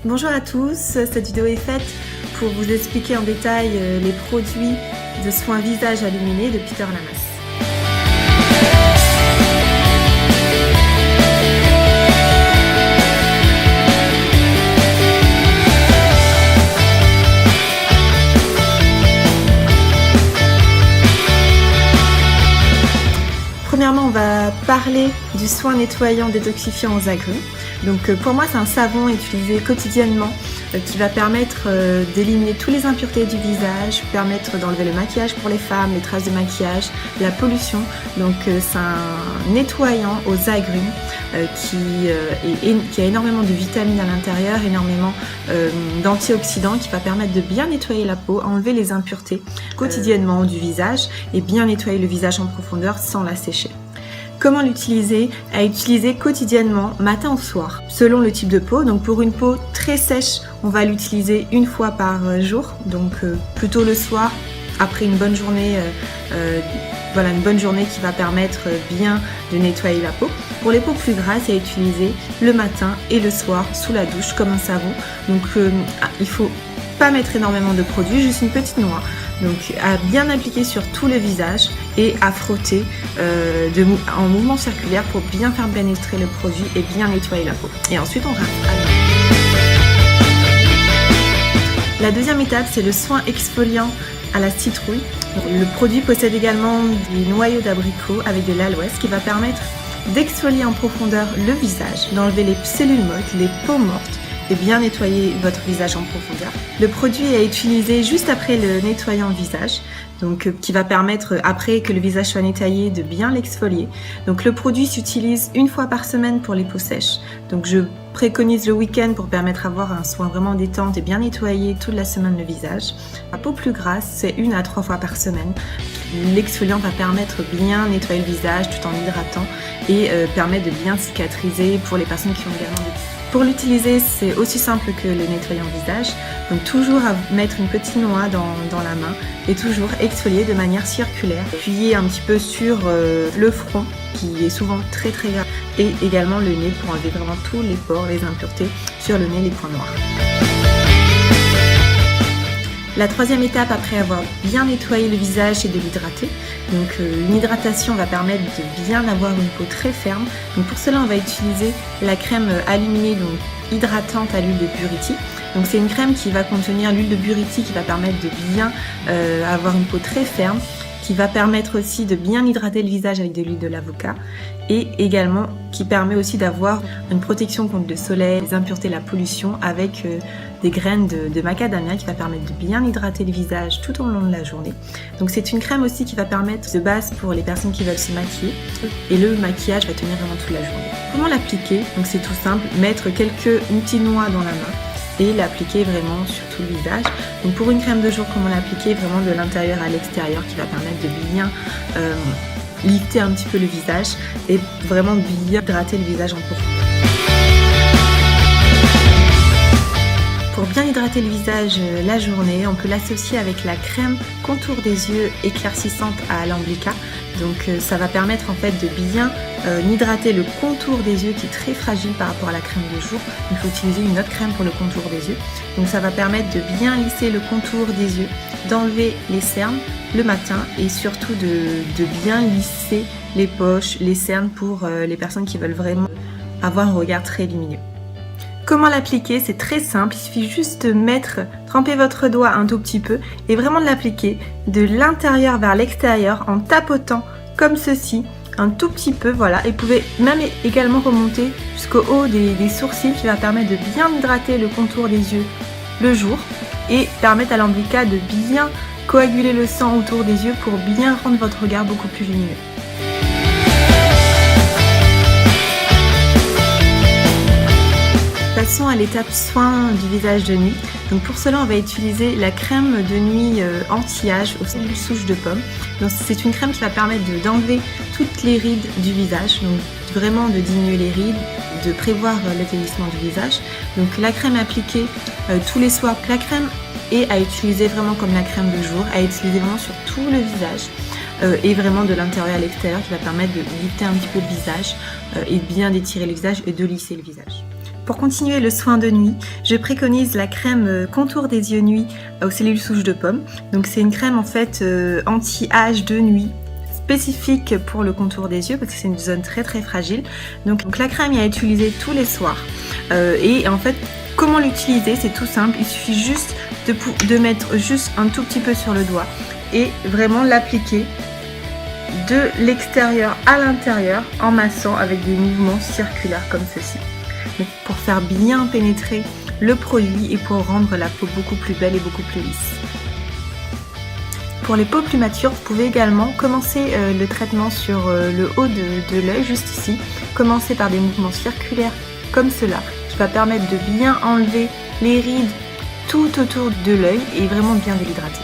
Bonjour à tous, cette vidéo est faite pour vous expliquer en détail les produits de soins visage à Luminé de Peter Lamas. Premièrement, on va parler du soin nettoyant détoxifiant aux agrumes. Donc pour moi, c'est un savon utilisé quotidiennement qui va permettre d'éliminer toutes les impuretés du visage, permettre d'enlever le maquillage pour les femmes, les traces de maquillage, la pollution. Donc c'est un nettoyant aux agrumes qui a énormément de vitamines à l'intérieur, énormément d'antioxydants qui va permettre de bien nettoyer la peau, enlever les impuretés quotidiennement du visage et bien nettoyer le visage en profondeur sans la sécher. Comment l'utiliser? À utiliser quotidiennement, matin ou soir, selon le type de peau. Donc pour une peau très sèche, on va l'utiliser une fois par jour, donc plutôt le soir, après une bonne journée, une bonne journée qui va permettre bien de nettoyer la peau. Pour les peaux plus grasses, à utiliser le matin et le soir sous la douche comme un savon. Donc il faut pas mettre énormément de produits, juste une petite noix. Donc à bien appliquer sur tout le visage et à frotter en mouvement circulaire pour bien faire pénétrer le produit et bien nettoyer la peau. Et ensuite on rince. La deuxième étape, c'est le soin exfoliant à la citrouille. Le produit possède également des noyaux d'abricot avec de l'aloès qui va permettre d'exfolier en profondeur le visage, d'enlever les cellules mortes, les peaux mortes et bien nettoyer votre visage en profondeur. Le produit est utilisé juste après le nettoyant visage, donc qui va permettre, après que le visage soit nettoyé, de bien l'exfolier. Donc le produit s'utilise une fois par semaine pour les peaux sèches. Donc je préconise le week-end pour permettre d'avoir un soin vraiment détente et bien nettoyer toute la semaine le visage. La peau plus grasse, c'est 1 à 3 fois par semaine. L'exfoliant va permettre de bien nettoyer le visage tout en hydratant et permettre de bien cicatriser pour les personnes qui ont également des... Pour l'utiliser, c'est aussi simple que le nettoyant visage. Donc toujours à mettre une petite noix dans la main et toujours exfolier de manière circulaire. Appuyer un petit peu sur le front qui est souvent très gras et également le nez pour enlever vraiment tous les pores, les impuretés sur le nez, les points noirs. La troisième étape après avoir bien nettoyé le visage, c'est de l'hydrater. Donc une hydratation va permettre de bien avoir une peau très ferme. Donc pour cela, on va utiliser la crème à Luminé, donc hydratante à l'huile de buriti. Donc c'est une crème qui va contenir l'huile de buriti qui va permettre de bien avoir une peau très ferme, qui va permettre aussi de bien hydrater le visage avec de l'huile de l'avocat et également qui permet aussi d'avoir une protection contre le soleil, les impuretés, la pollution avec des graines de macadamia qui va permettre de bien hydrater le visage tout au long de la journée. Donc c'est une crème aussi qui va permettre de base pour les personnes qui veulent se maquiller et le maquillage va tenir vraiment toute la journée. Comment l'appliquer? Donc c'est tout simple, mettre une petite noix dans la main et l'appliquer vraiment sur tout le visage. Donc pour une crème de jour, comment l'appliquer vraiment de l'intérieur à l'extérieur qui va permettre de bien lifter un petit peu le visage et vraiment bien hydrater le visage en profondeur. Pour bien hydrater le visage la journée, on peut l'associer avec la crème contour des yeux éclaircissante à l'Amblica. Donc ça va permettre en fait de bien hydrater le contour des yeux qui est très fragile par rapport à la crème de jour. Il faut utiliser une autre crème pour le contour des yeux. Donc ça va permettre de bien lisser le contour des yeux, d'enlever les cernes le matin et surtout de bien lisser les poches, les cernes pour les personnes qui veulent vraiment avoir un regard très lumineux. Comment l'appliquer? C'est très simple, il suffit juste de tremper votre doigt un tout petit peu et vraiment de l'appliquer de l'intérieur vers l'extérieur en tapotant comme ceci, un tout petit peu, voilà. Et vous pouvez même également remonter jusqu'au haut des sourcils qui va permettre de bien hydrater le contour des yeux le jour et permettre à l'Amblica de bien coaguler le sang autour des yeux pour bien rendre votre regard beaucoup plus lumineux. Passons à l'étape soin du visage de nuit. Donc pour cela, on va utiliser la crème de nuit anti-âge aux cellules souches de pomme. Donc c'est une crème qui va permettre d'enlever toutes les rides du visage, donc vraiment de diminuer les rides, de prévoir le vieillissement du visage. Donc la crème appliquée tous les soirs. La crème est à utiliser vraiment comme la crème de jour, à utiliser vraiment sur tout le visage. Et vraiment de l'intérieur à l'extérieur qui va permettre de lifter un petit peu le visage et bien d'étirer le visage et de lisser le visage. Pour continuer le soin de nuit, je préconise la crème contour des yeux nuit aux cellules souches de pomme. Donc c'est une crème en fait anti-âge de nuit, spécifique pour le contour des yeux parce que c'est une zone très très fragile. Donc la crème est à utiliser tous les soirs. Et en fait, comment l'utiliser? C'est tout simple, il suffit juste de mettre juste un tout petit peu sur le doigt et vraiment l'appliquer de l'extérieur à l'intérieur en massant avec des mouvements circulaires comme ceci. Donc, pour faire bien pénétrer le produit et pour rendre la peau beaucoup plus belle et beaucoup plus lisse. Pour les peaux plus matures, vous pouvez également commencer le traitement sur le haut de l'œil, juste ici. Commencer par des mouvements circulaires comme cela, qui va permettre de bien enlever les rides tout autour de l'œil et vraiment bien de l'hydrater.